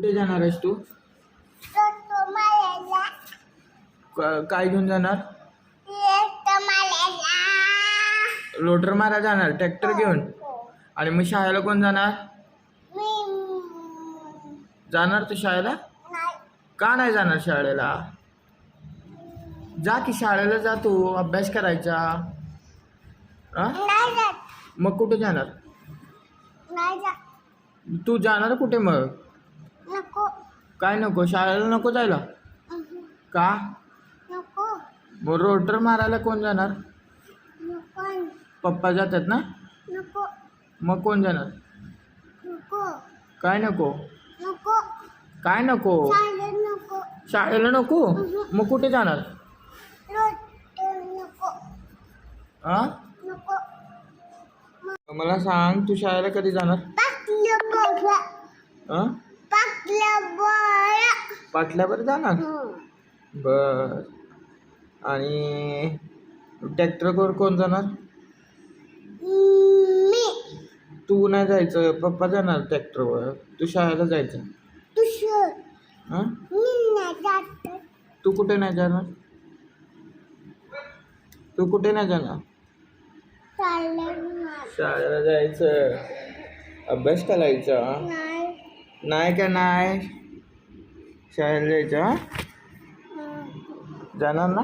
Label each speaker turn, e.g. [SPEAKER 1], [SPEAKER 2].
[SPEAKER 1] कुठे जाणार आहेस तू? काय घेऊन जाणार? रोटर मारा जाणार ट्रॅक्टर घेऊन. आणि मग शाळेला कोण जाणार? जाणार तू शाळेला? का नाही जाणार शाळेला? जा की शाळेला जा, तू अभ्यास करायचा. मग कुठे जाणार? तू जाणार कुठे मग? काय नको? शाळेला नको जायला का? मग रोटर मारायला कोण जाणार? पप्पा जातात ना. मग कोण जाणार? काय नको? काय नको? शाळेला नको? मग कुठे जाणार? मला सांग, तू शाळेला कधी जाणार? पाटल्यावर जाणार. बर. आणि ट्रॅक्टरवर कोण जाणार? तू नाही जायचं, पप्पा जाणार ट्रॅक्टरवर. तू शाळेला जायचं. तू कुठे नाही जाणार? तू कुठे नाही जाणार? शाळेला जायचं, अभ्यास करायचा. नाही का नाही? शाळेला जायचं. जाणार ना?